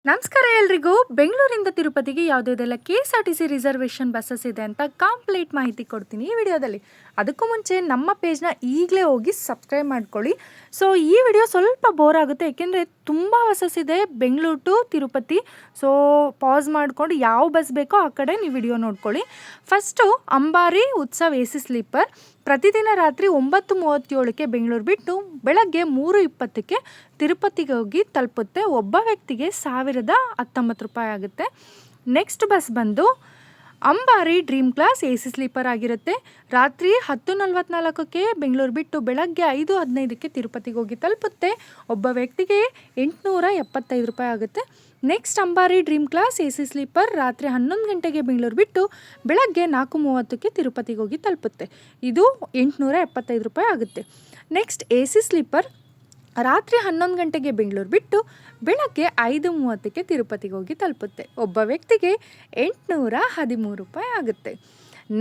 ನಮಸ್ಕಾರ ಎಲ್ರಿಗೂ. ಬೆಂಗಳೂರಿಂದ ತಿರುಪತಿಗೆ ಯಾವುದೆಲ್ಲ KSRTC ರಿಸರ್ವೇಷನ್ ಬಸ್ಸಸ್ ಇದೆ ಅಂತ ಕಂಪ್ಲೀಟ್ ಮಾಹಿತಿ ಕೊಡ್ತೀನಿ ಈ ವಿಡಿಯೋದಲ್ಲಿ. ಅದಕ್ಕೂ ಮುಂಚೆ ನಮ್ಮ ಪೇಜ್ನ ಈಗಲೇ ಹೋಗಿ ಸಬ್ಸ್ಕ್ರೈಬ್ ಮಾಡ್ಕೊಳ್ಳಿ. ಸೊ ಈ ವಿಡಿಯೋ ಸ್ವಲ್ಪ ಬೋರ್ ಆಗುತ್ತೆ, ಏಕೆಂದರೆ ತುಂಬ ಬಸ್ಸಸ್ ಇದೆ Bengaluru to Tirupati. So pass ಮಾಡಿಕೊಂಡು ಯಾವ ಬಸ್ ಬೇಕೋ ಆ ಕಡೆ ನೀವು ವಿಡಿಯೋ ನೋಡ್ಕೊಳ್ಳಿ. ಫಸ್ಟು ಅಂಬಾರಿ ಉತ್ಸವ್ AC ಸ್ಲೀಪರ್ ಪ್ರತಿದಿನ ರಾತ್ರಿ 9:37ಕ್ಕೆ ಬೆಂಗಳೂರು ಬಿಟ್ಟು ಬೆಳಗ್ಗೆ 3:20ಕ್ಕೆ ತಿರುಪತಿಗೆ ಹೋಗಿ ತಲುಪುತ್ತೆ. ಒಬ್ಬ ವ್ಯಕ್ತಿಗೆ 1019 ರೂಪಾಯಿ ಆಗುತ್ತೆ. ನೆಕ್ಸ್ಟ್ ಬಸ್ ಬಂದು ಅಂಬಾರಿ ಡ್ರೀಮ್ ಕ್ಲಾಸ್ AC ಸ್ಲೀಪರ್ ಆಗಿರುತ್ತೆ. ರಾತ್ರಿ 10:44ಕ್ಕೆ ಬೆಂಗಳೂರು ಬಿಟ್ಟು ಬೆಳಗ್ಗೆ 5:15ಕ್ಕೆ ತಿರುಪತಿಗೆ ಹೋಗಿ ತಲುಪುತ್ತೆ. ಒಬ್ಬ ವ್ಯಕ್ತಿಗೆ 875 ರೂಪಾಯಿ ಆಗುತ್ತೆ. ನೆಕ್ಸ್ಟ್ ಅಂಬಾರಿ ಡ್ರೀಮ್ ಕ್ಲಾಸ್ AC ಸ್ಲೀಪರ್ ರಾತ್ರಿ 11 ಗಂಟೆಗೆ ಬೆಂಗಳೂರು ಬಿಟ್ಟು ಬೆಳಗ್ಗೆ 4:30ಕ್ಕೆ ತಿರುಪತಿಗೆ ಹೋಗಿ ತಲುಪುತ್ತೆ. ಇದು 875 ರೂಪಾಯಿ ಆಗುತ್ತೆ. ನೆಕ್ಸ್ಟ್ AC ಸ್ಲೀಪರ್ ರಾತ್ರಿ 11 ಗಂಟೆಗೆ ಬೆಂಗಳೂರು ಬಿಟ್ಟು ಬೆಳಗ್ಗೆ 5:30ಕ್ಕೆ ತಿರುಪತಿಗೆ ಹೋಗಿ ತಲುಪುತ್ತೆ. ಒಬ್ಬ ವ್ಯಕ್ತಿಗೆ 813 ರೂಪಾಯಿ ಆಗುತ್ತೆ.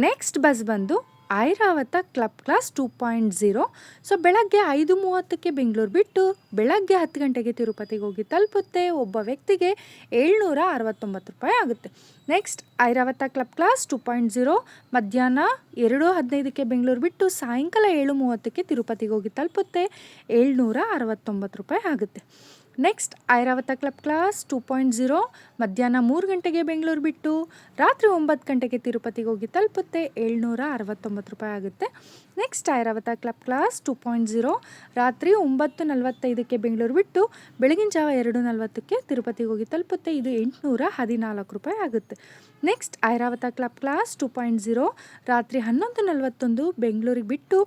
ನೆಕ್ಸ್ಟ್ ಬಸ್ ಬಂದು ಐರಾವತ ಕ್ಲಬ್ ಕ್ಲಾಸ್ 2.0. ಸೊ ಬೆಳಗ್ಗೆ 5:30ಕ್ಕೆ ಬೆಂಗಳೂರು ಬಿಟ್ಟು ಬೆಳಗ್ಗೆ 10 ಗಂಟೆಗೆ ತಿರುಪತಿಗೆ ಹೋಗಿ ತಲುಪುತ್ತೆ. ಒಬ್ಬ ವ್ಯಕ್ತಿಗೆ 769 ರೂಪಾಯಿ ಆಗುತ್ತೆ. ನೆಕ್ಸ್ಟ್ ಐರಾವತ ಕ್ಲಬ್ ಕ್ಲಾಸ್ 2.0 ಮಧ್ಯಾಹ್ನ 2:15ಕ್ಕೆ ಬೆಂಗಳೂರು ಬಿಟ್ಟು ಸಾಯಂಕಾಲ 7:30ಕ್ಕೆ ತಿರುಪತಿಗೆ ಹೋಗಿ ತಲುಪುತ್ತೆ. 769 ರೂಪಾಯಿ ಆಗುತ್ತೆ. ನೆಕ್ಸ್ಟ್ ಐರಾವತ ಕ್ಲಬ್ ಕ್ಲಾಸ್ 2.0 ಮಧ್ಯಾಹ್ನ 3 ಗಂಟೆಗೆ ಬೆಂಗಳೂರು ಬಿಟ್ಟು ರಾತ್ರಿ 9 ಗಂಟೆಗೆ ತಿರುಪತಿಗೆ ಹೋಗಿ ತಲುಪುತ್ತೆ. 769 ರೂಪಾಯಿ ಆಗುತ್ತೆ. ನೆಕ್ಸ್ಟ್ ಐರಾವತ ಕ್ಲಬ್ ಕ್ಲಾಸ್ 2.0 ರಾತ್ರಿ 9:45ಕ್ಕೆ ಬೆಂಗಳೂರು ಬಿಟ್ಟು ಬೆಳಗಿನ ಜಾವ 2:40ಕ್ಕೆ ತಿರುಪತಿಗೆ ಹೋಗಿ ತಲುಪುತ್ತೆ. ಇದು 814 ರೂಪಾಯಿ ಆಗುತ್ತೆ. ನೆಕ್ಸ್ಟ್ ಐರಾವತ ಕ್ಲಬ್ ಕ್ಲಾಸ್ 2.0 ರಾತ್ರಿ 11:41 ಬೆಂಗಳೂರಿಗೆ ಬಿಟ್ಟು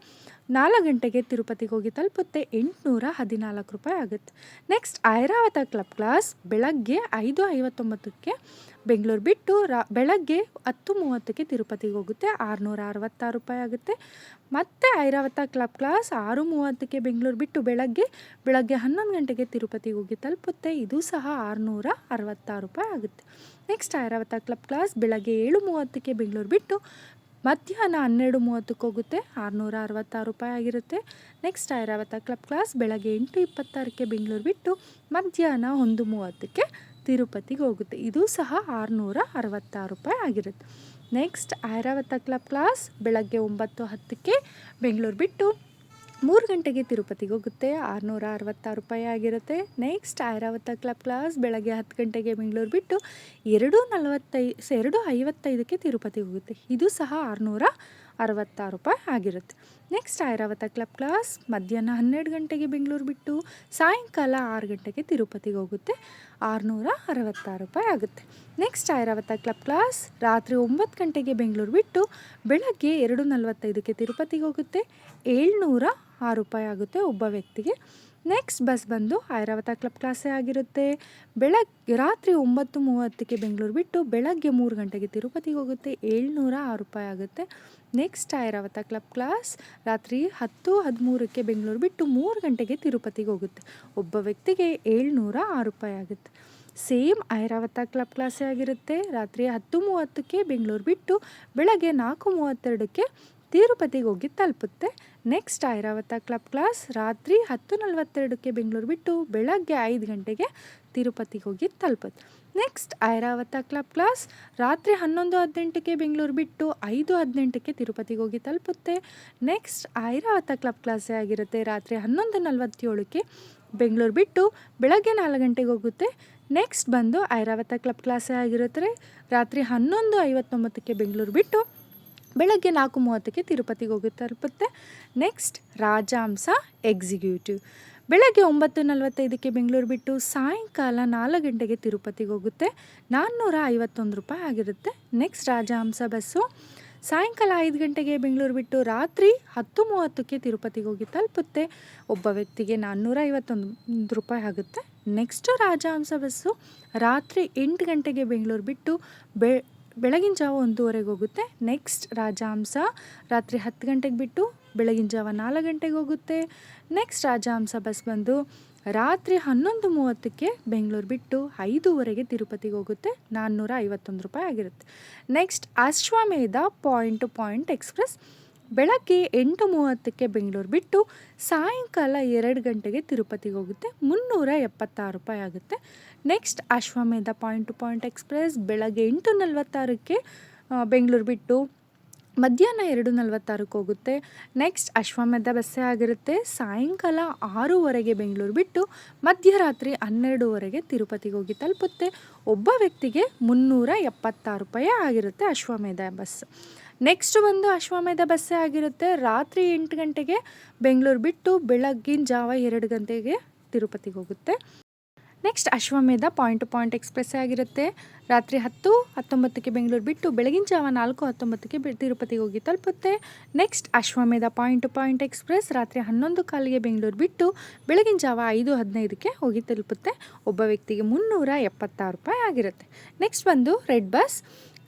4 ಗಂಟೆಗೆ ತಿರುಪತಿಗೆ ಹೋಗಿ ತಲುಪುತ್ತೆ. 814 ರೂಪಾಯಿ ಆಗುತ್ತೆ. ನೆಕ್ಸ್ಟ್ ಐರಾವತ ಕ್ಲಬ್ ಕ್ಲಾಸ್ ಬೆಳಗ್ಗೆ 5:59ಕ್ಕೆ ಬೆಂಗಳೂರು ಬಿಟ್ಟು ಬೆಳಗ್ಗೆ 10:30ಕ್ಕೆ ತಿರುಪತಿಗೆ ಹೋಗುತ್ತೆ. 666 ರೂಪಾಯಿ ಆಗುತ್ತೆ. ಮತ್ತು ಐರಾವತ ಕ್ಲಬ್ ಕ್ಲಾಸ್ 6:30ಕ್ಕೆ ಬೆಂಗಳೂರು ಬಿಟ್ಟು ಬೆಳಗ್ಗೆ 11 ಗಂಟೆಗೆ ತಿರುಪತಿಗೆ ಹೋಗಿ ತಲುಪುತ್ತೆ. ಇದು ಸಹ 666 ರೂಪಾಯಿ ಆಗುತ್ತೆ. ನೆಕ್ಸ್ಟ್ ಐರಾವತ ಕ್ಲಬ್ ಕ್ಲಾಸ್ ಬೆಳಗ್ಗೆ 7:30ಕ್ಕೆ ಬೆಂಗಳೂರು ಬಿಟ್ಟು ಮಧ್ಯಾಹ್ನ 12:30ಕ್ಕೆ ಹೋಗುತ್ತೆ. 666 ರೂಪಾಯಿ ಆಗಿರುತ್ತೆ. ನೆಕ್ಸ್ಟ್ ಐರಾವತ ಕ್ಲಬ್ ಕ್ಲಾಸ್ ಬೆಳಗ್ಗೆ 8:26ಕ್ಕೆ ಬೆಂಗಳೂರು ಬಿಟ್ಟು ಮಧ್ಯಾಹ್ನ 1:30ಕ್ಕೆ ತಿರುಪತಿಗೆ ಹೋಗುತ್ತೆ. ಇದು ಸಹ 666 ರೂಪಾಯಿ ಆಗಿರುತ್ತೆ. ನೆಕ್ಸ್ಟ್ ಐರಾವತ ಕ್ಲಬ್ ಕ್ಲಾಸ್ ಬೆಳಗ್ಗೆ 9:10ಕ್ಕೆ ಬೆಂಗಳೂರು ಬಿಟ್ಟು 3 ಗಂಟೆಗೆ ತಿರುಪತಿಗೆ ಹೋಗುತ್ತೆ. 666 ರೂಪಾಯಿ ಆಗಿರುತ್ತೆ. ನೆಕ್ಸ್ಟ್ ಐರಾವತ ಕ್ಲಬ್ ಕ್ಲಾಸ್ ಬೆಳಗ್ಗೆ 10 ಗಂಟೆಗೆ ಬೆಂಗಳೂರು ಬಿಟ್ಟು 2:55ಕ್ಕೆ ತಿರುಪತಿಗೆ ಹೋಗುತ್ತೆ. ಇದು ಸಹ 666 ರೂಪಾಯಿ ಆಗಿರುತ್ತೆ. ನೆಕ್ಸ್ಟ್ ಐರಾವತ ಕ್ಲಬ್ ಕ್ಲಾಸ್ ಮಧ್ಯಾಹ್ನ 12 ಗಂಟೆಗೆ ಬೆಂಗಳೂರು ಬಿಟ್ಟು ಸಾಯಂಕಾಲ 6 ಗಂಟೆಗೆ ತಿರುಪತಿಗೆ ಹೋಗುತ್ತೆ. 666 ರೂಪಾಯಿ ಆಗುತ್ತೆ. ನೆಕ್ಸ್ಟ್ ಐರಾವತ ಕ್ಲಬ್ ಕ್ಲಾಸ್ ರಾತ್ರಿ 9 ಗಂಟೆಗೆ ಬೆಂಗಳೂರು ಬಿಟ್ಟು ಬೆಳಗ್ಗೆ 2:45ಕ್ಕೆ ತಿರುಪತಿಗೆ ಹೋಗುತ್ತೆ. 706 ರೂಪಾಯಿ ಆಗುತ್ತೆ ಒಬ್ಬ ವ್ಯಕ್ತಿಗೆ. ನೆಕ್ಸ್ಟ್ ಬಸ್ ಬಂದು ಐರಾವತ ಕ್ಲಬ್ ಕ್ಲಾಸೇ ಆಗಿರುತ್ತೆ. ರಾತ್ರಿ 9:30ಕ್ಕೆ ಬೆಂಗಳೂರು ಬಿಟ್ಟು ಬೆಳಗ್ಗೆ 3 ಗಂಟೆಗೆ ತಿರುಪತಿಗೆ ಹೋಗುತ್ತೆ. 706 ರೂಪಾಯಿ ಆಗುತ್ತೆ. ನೆಕ್ಸ್ಟ್ ಐರಾವತ ಕ್ಲಬ್ ಕ್ಲಾಸ್ ರಾತ್ರಿ 10:13ಕ್ಕೆ ಬೆಂಗಳೂರು ಬಿಟ್ಟು 3 ಗಂಟೆಗೆ ತಿರುಪತಿಗೆ ಹೋಗುತ್ತೆ. ಒಬ್ಬ ವ್ಯಕ್ತಿಗೆ 706 ರೂಪಾಯಿ ಆಗುತ್ತೆ. ಸೇಮ್ ಐರಾವತ ಕ್ಲಬ್ ಕ್ಲಾಸೇ ಆಗಿರುತ್ತೆ. ರಾತ್ರಿ 10:30ಕ್ಕೆ ಬೆಂಗಳೂರು ಬಿಟ್ಟು ಬೆಳಗ್ಗೆ 4:32ಕ್ಕೆ ತಿರುಪತಿಗೆ ಹೋಗಿ ತಲುಪುತ್ತೆ. ನೆಕ್ಸ್ಟ್ ಐರಾವತ ಕ್ಲಬ್ ಕ್ಲಾಸ್ ರಾತ್ರಿ 10:42ಕ್ಕೆ ಬೆಂಗಳೂರು ಬಿಟ್ಟು ಬೆಳಗ್ಗೆ 5 ಗಂಟೆಗೆ ತಿರುಪತಿಗೆ ಹೋಗಿ ತಲುಪುತ್ತೆ. ನೆಕ್ಸ್ಟ್ ಐರಾವತ ಕ್ಲಬ್ ಕ್ಲಾಸ್ ರಾತ್ರಿ 11:18ಕ್ಕೆ ಬೆಂಗಳೂರು ಬಿಟ್ಟು 5:18ಕ್ಕೆ ತಿರುಪತಿಗೆ ಹೋಗಿ ತಲುಪುತ್ತೆ. ನೆಕ್ಸ್ಟ್ ಐರಾವತ ಕ್ಲಬ್ ಕ್ಲಾಸೇ ಆಗಿರುತ್ತೆ. ರಾತ್ರಿ 11:47ಕ್ಕೆ ಬೆಂಗಳೂರು ಬಿಟ್ಟು ಬೆಳಗ್ಗೆ 4 ಗಂಟೆಗೆ ಹೋಗುತ್ತೆ. ನೆಕ್ಸ್ಟ್ ಬಂದು ಐರಾವತ ಕ್ಲಬ್ ಕ್ಲಾಸೇ ಆಗಿರುತ್ತೆ. ರಾತ್ರಿ 11:59ಕ್ಕೆ ಬೆಂಗಳೂರು ಬಿಟ್ಟು ಬೆಳಗ್ಗೆ 4:30ಕ್ಕೆ ತಿರುಪತಿಗೆ ಹೋಗಿ ತಲುಪುತ್ತೆ. ನೆಕ್ಸ್ಟ್ ರಾಜಹಂಸ ಎಕ್ಸಿಕ್ಯೂಟಿವ್ ಬೆಳಗ್ಗೆ 9:45ಕ್ಕೆ ಬೆಂಗಳೂರು ಬಿಟ್ಟು ಸಾಯಂಕಾಲ 4 ಗಂಟೆಗೆ ತಿರುಪತಿಗೆ ಹೋಗುತ್ತೆ. 451 ರೂಪಾಯಿ ಆಗಿರುತ್ತೆ. ನೆಕ್ಸ್ಟ್ ರಾಜಹಂಸ ಬಸ್ಸು ಸಾಯಂಕಾಲ 5 ಗಂಟೆಗೆ ಬೆಂಗಳೂರು ಬಿಟ್ಟು ರಾತ್ರಿ 10:30ಕ್ಕೆ ತಿರುಪತಿಗೆ ಹೋಗಿ ತಲುಪುತ್ತೆ. ಒಬ್ಬ ವ್ಯಕ್ತಿಗೆ 451 ರೂಪಾಯಿ ಆಗುತ್ತೆ. ನೆಕ್ಸ್ಟ್ ರಾಜಹಂಸ ಬಸ್ಸು ರಾತ್ರಿ 8 ಗಂಟೆಗೆ ಬೆಂಗಳೂರು ಬಿಟ್ಟು ಬೆಳಗಿನ ಜಾವ 1:15ಗೆ ಹೋಗುತ್ತೆ. ನೆಕ್ಸ್ಟ್ ರಾಜಹಂಸ ರಾತ್ರಿ 10 ಗಂಟೆಗೆ ಬಿಟ್ಟು ಬೆಳಗಿನ ಜಾವ 4 ಗಂಟೆಗೆ ಹೋಗುತ್ತೆ. ನೆಕ್ಸ್ಟ್ ರಾಜಹಂಸ ಬಸ್ ಬಂದು ರಾತ್ರಿ 11:30ಕ್ಕೆ ಬೆಂಗಳೂರು ಬಿಟ್ಟು 5:15ಗೆ ತಿರುಪತಿಗೆ ಹೋಗುತ್ತೆ. 451 ರೂಪಾಯಿ ಆಗಿರುತ್ತೆ. Next Ashwamedha point to point express ಬೆಳಗ್ಗೆ 8:30ಕ್ಕೆ ಬೆಂಗಳೂರು ಬಿಟ್ಟು ಸಾಯಂಕಾಲ 2 ಗಂಟೆಗೆ ತಿರುಪತಿಗೆ ಹೋಗುತ್ತೆ. 376 ರೂಪಾಯಿ ಆಗುತ್ತೆ. Next Ashwamedha point to point express ಬೆಳಗ್ಗೆ 8:46ಕ್ಕೆ ಬೆಂಗಳೂರು ಬಿಟ್ಟು ಮಧ್ಯಾಹ್ನ 2:46ಕ್ಕೆ ಹೋಗುತ್ತೆ. ನೆಕ್ಸ್ಟ್ ಅಶ್ವಮೇಧ ಬಸ್ಸೇ ಆಗಿರುತ್ತೆ. ಸಾಯಂಕಾಲ 6:00ಗೆ ಬೆಂಗಳೂರು ಬಿಟ್ಟು ಮಧ್ಯರಾತ್ರಿ 12:00ವರೆಗೆ ತಿರುಪತಿಗೆ ಹೋಗಿ ತಲುಪುತ್ತೆ. ಒಬ್ಬ ವ್ಯಕ್ತಿಗೆ 376 ರೂಪಾಯಿ ಆಗಿರುತ್ತೆ ಅಶ್ವಮೇಧ ಬಸ್. ನೆಕ್ಸ್ಟ್ ಬಂದು ಅಶ್ವಮೇಧ ಬಸ್ಸೇ ಆಗಿರುತ್ತೆ. ರಾತ್ರಿ 8 ಗಂಟೆಗೆ ಬೆಂಗಳೂರು ಬಿಟ್ಟು ಬೆಳಗ್ಗಿನ ಜಾವ 2 ಗಂಟೆಗೆ ತಿರುಪತಿಗೆ ಹೋಗುತ್ತೆ. Next Ashwamedha point to point express ಆಗಿರುತ್ತೆ. ರಾತ್ರಿ 10:19ಕ್ಕೆ ಬೆಂಗಳೂರು ಬಿಟ್ಟು ಬೆಳಗಿನ ಜಾವ 4:19ಕ್ಕೆ ತಿರುಪತಿಗೆ ಹೋಗಿ ತಲುಪುತ್ತೆ. Next Ashwamedha point to point express ರಾತ್ರಿ 11:15ಗೆ ಬೆಂಗಳೂರು ಬಿಟ್ಟು ಬೆಳಗಿನ ಜಾವ 5:15ಕ್ಕೆ ಹೋಗಿ ತಲುಪುತ್ತೆ. ಒಬ್ಬ ವ್ಯಕ್ತಿಗೆ 376 ರೂಪಾಯಿ ಆಗಿರುತ್ತೆ. ನೆಕ್ಸ್ಟ್ ಬಂದು ರೆಡ್ ಬಸ್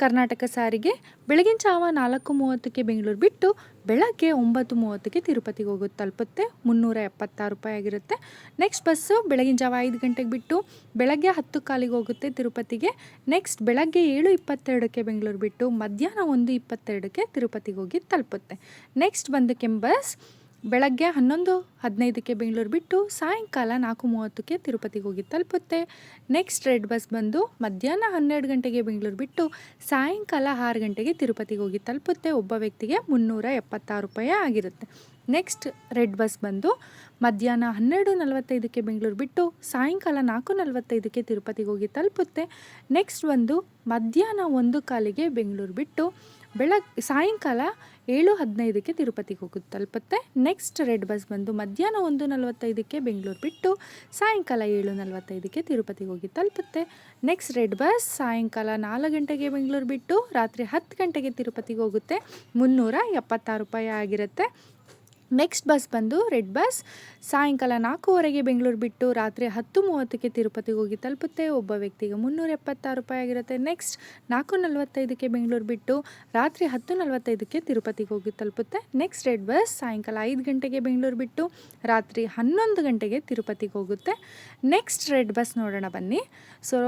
ಕರ್ನಾಟಕ ಸಾರಿಗೆ ಬೆಳಗಿನ ಜಾವ 4:30ಕ್ಕೆ ಬೆಂಗಳೂರು ಬಿಟ್ಟು ಬೆಳಗ್ಗೆ 9:30ಕ್ಕೆ ತಿರುಪತಿಗೆ ಹೋಗಿ ತಲುಪುತ್ತೆ. 376 ರೂಪಾಯಿ ಆಗಿರುತ್ತೆ. ನೆಕ್ಸ್ಟ್ ಬಸ್ಸು ಬೆಳಗಿನ ಜಾವ 5 ಗಂಟೆಗೆ ಬಿಟ್ಟು ಬೆಳಗ್ಗೆ 10:15ಗೆ ಹೋಗುತ್ತೆ ತಿರುಪತಿಗೆ. ನೆಕ್ಸ್ಟ್ ಬೆಳಗ್ಗೆ 7:22ಕ್ಕೆ ಬೆಂಗಳೂರು ಬಿಟ್ಟು ಮಧ್ಯಾಹ್ನ 1:22ಕ್ಕೆ ತಿರುಪತಿಗೆ ಹೋಗಿ ತಲುಪುತ್ತೆ. ನೆಕ್ಸ್ಟ್ ಬಂದು ಕೆಂಬಸ್ ಬೆಳಗ್ಗೆ 11:15ಕ್ಕೆ ಬೆಂಗಳೂರು ಬಿಟ್ಟು ಸಾಯಂಕಾಲ 4:30ಕ್ಕೆ ತಿರುಪತಿಗೆ ಹೋಗಿ ತಲುಪುತ್ತೆ. ನೆಕ್ಸ್ಟ್ ರೆಡ್ ಬಸ್ ಬಂದು ಮಧ್ಯಾಹ್ನ 12 ಗಂಟೆಗೆ ಬೆಂಗಳೂರು ಬಿಟ್ಟು ಸಾಯಂಕಾಲ 6 ಗಂಟೆಗೆ ತಿರುಪತಿಗೆ ಹೋಗಿ ತಲುಪುತ್ತೆ. ಒಬ್ಬ ವ್ಯಕ್ತಿಗೆ 376 ರೂಪಾಯಿ ಆಗಿರುತ್ತೆ. ನೆಕ್ಸ್ಟ್ ರೆಡ್ ಬಸ್ ಬಂದು ಮಧ್ಯಾಹ್ನ 12:45ಕ್ಕೆ ಬೆಂಗಳೂರು ಬಿಟ್ಟು ಸಾಯಂಕಾಲ 4:45ಕ್ಕೆ ತಿರುಪತಿಗೆ ಹೋಗಿ ತಲುಪುತ್ತೆ. ನೆಕ್ಸ್ಟ್ ಒಂದು ಮಧ್ಯಾಹ್ನ 1:15ಗೆ ಬೆಂಗಳೂರು ಬಿಟ್ಟು ಸಾಯಂಕಾಲ 7:15ಕ್ಕೆ ತಿರುಪತಿಗೆ ಹೋಗಿ ತಲುಪುತ್ತೆ. ನೆಕ್ಸ್ಟ್ ರೆಡ್ ಬಸ್ ಬಂದು ಮಧ್ಯಾಹ್ನ 1:45ಕ್ಕೆ ಬೆಂಗಳೂರು ಬಿಟ್ಟು ಸಾಯಂಕಾಲ 7:45ಕ್ಕೆ ತಿರುಪತಿಗೆ ಹೋಗಿ ತಲುಪುತ್ತೆ. ನೆಕ್ಸ್ಟ್ ರೆಡ್ ಬಸ್ ಸಾಯಂಕಾಲ 4 ಗಂಟೆಗೆ ಬೆಂಗಳೂರು ಬಿಟ್ಟು ರಾತ್ರಿ 10 ಗಂಟೆಗೆ ತಿರುಪತಿಗೆ ಹೋಗುತ್ತೆ. 376 ರೂಪಾಯಿ ಆಗಿರುತ್ತೆ. ನೆಕ್ಸ್ಟ್ ಬಸ್ ಬಂದು ರೆಡ್ ಬಸ್ ಸಾಯಂಕಾಲ 4:15ಗೆ ಬೆಂಗಳೂರು ಬಿಟ್ಟು ರಾತ್ರಿ 10:30ಕ್ಕೆ ತಿರುಪತಿಗೆ ಹೋಗಿ ತಲುಪುತ್ತೆ. ಒಬ್ಬ ವ್ಯಕ್ತಿಗೆ 376 ರೂಪಾಯಿ ಆಗಿರುತ್ತೆ. ನೆಕ್ಸ್ಟ್ 4:45ಕ್ಕೆ ಬೆಂಗಳೂರು ಬಿಟ್ಟು ರಾತ್ರಿ 10:45ಕ್ಕೆ ತಿರುಪತಿಗೆ ಹೋಗಿ ತಲುಪುತ್ತೆ. ನೆಕ್ಸ್ಟ್ ರೆಡ್ ಬಸ್ ಸಾಯಂಕಾಲ 5 ಗಂಟೆಗೆ ಬೆಂಗಳೂರು ಬಿಟ್ಟು ರಾತ್ರಿ 11 ಗಂಟೆಗೆ ತಿರುಪತಿಗೆ ಹೋಗುತ್ತೆ. ನೆಕ್ಸ್ಟ್ ರೆಡ್ ಬಸ್ ನೋಡೋಣ ಬನ್ನಿ. ಸೊ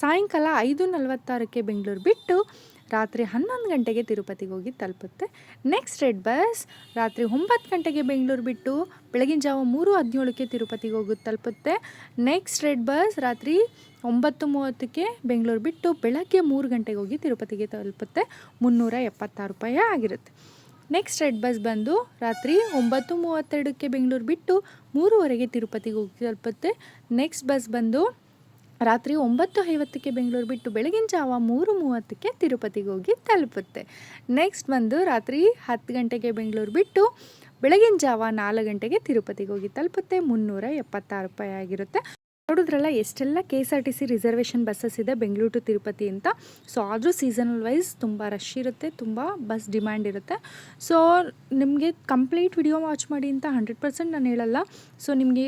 ಸಾಯಂಕಾಲ 5:46ಕ್ಕೆ ಬೆಂಗಳೂರು ಬಿಟ್ಟು ರಾತ್ರಿ 11 ಗಂಟೆಗೆ ತಿರುಪತಿಗೆ ಹೋಗಿ ತಲುಪುತ್ತೆ. ನೆಕ್ಸ್ಟ್ ರೆಡ್ ಬಸ್ ರಾತ್ರಿ 9 ಗಂಟೆಗೆ ಬೆಂಗಳೂರು ಬಿಟ್ಟು ಬೆಳಗಿನ ಜಾವ 3:17ಕ್ಕೆ ತಿರುಪತಿಗೆ ಹೋಗಿ ತಲುಪುತ್ತೆ. ನೆಕ್ಸ್ಟ್ ರೆಡ್ ಬಸ್ ರಾತ್ರಿ 9:30ಕ್ಕೆ ಬೆಂಗಳೂರು ಬಿಟ್ಟು ಬೆಳಗ್ಗೆ 3 ಗಂಟೆಗೆ ಹೋಗಿ ತಿರುಪತಿಗೆ ತಲುಪುತ್ತೆ. 376 ರೂಪಾಯಿ ಆಗಿರುತ್ತೆ. ನೆಕ್ಸ್ಟ್ ರೆಡ್ ಬಸ್ ಬಂದು ರಾತ್ರಿ 9:32ಕ್ಕೆ ಬೆಂಗಳೂರು ಬಿಟ್ಟು 3:15ಕ್ಕೆ ತಿರುಪತಿಗೆ ಹೋಗಿ ತಲುಪುತ್ತೆ. ನೆಕ್ಸ್ಟ್ ಬಸ್ ಬಂದು ರಾತ್ರಿ 9:50ಕ್ಕೆ ಬೆಂಗಳೂರು ಬಿಟ್ಟು ಬೆಳಗಿನ ಜಾವ 3:30ಕ್ಕೆ ತಿರುಪತಿಗೆ ಹೋಗಿ ತಲುಪುತ್ತೆ. ನೆಕ್ಸ್ಟ್ ಬಂದು ರಾತ್ರಿ 10 ಗಂಟೆಗೆ ಬೆಂಗಳೂರು ಬಿಟ್ಟು ಬೆಳಗಿನ ಜಾವ 4 ಗಂಟೆಗೆ ತಿರುಪತಿಗೆ ಹೋಗಿ ತಲುಪುತ್ತೆ. 376 ರೂಪಾಯಿ ಆಗಿರುತ್ತೆ. ನೋಡಿದ್ರಲ್ಲ ಎಷ್ಟೆಲ್ಲ KSRTC ರಿಸರ್ವೇಷನ್ ಬಸ್ಸಸ್ ಇದೆ ಬೆಂಗಳೂರು ಟು ತಿರುಪತಿ ಅಂತ. ಸೊ ಆದರೂ ಸೀಸನಲ್ ವೈಸ್ ತುಂಬ ರಶ್ ಇರುತ್ತೆ, ತುಂಬ ಬಸ್ ಡಿಮ್ಯಾಂಡ್ ಇರುತ್ತೆ. ಸೊ ನಿಮಗೆ ಕಂಪ್ಲೀಟ್ ವಿಡಿಯೋ ವಾಚ್ ಮಾಡಿ ಅಂತ 100% ನಾನು ಹೇಳಲ್ಲ. ಸೊ ನಿಮಗೆ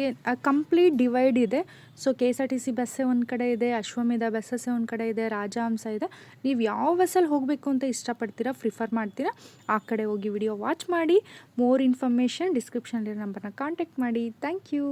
ಕಂಪ್ಲೀಟ್ ಡಿವೈಡ್ ಇದೆ. ಸೊ KSRTC ಬಸ್ಸೇ ಒಂದು ಕಡೆ ಇದೆ, ಅಶ್ವಮೇಧ ಬಸ್ಸಸ್ಸೇ ಒಂದು ಕಡೆ ಇದೆ, ರಾಜಹಂಸ ಇದೆ. ನೀವು ಯಾವ ಬಸ್ಸಲ್ಲಿ ಹೋಗಬೇಕು ಅಂತ ಇಷ್ಟಪಡ್ತೀರಾ, ಪ್ರಿಫರ್ ಮಾಡ್ತೀರಾ, ಆ ಕಡೆ ಹೋಗಿ ವಿಡಿಯೋ ವಾಚ್ ಮಾಡಿ. ಮೋರ್ ಇನ್ಫಾರ್ಮೇಷನ್ ಡಿಸ್ಕ್ರಿಪ್ಷನಲ್ಲಿ ನಂಬರ್ನ ಕಾಂಟ್ಯಾಕ್ಟ್ ಮಾಡಿ. Thank you.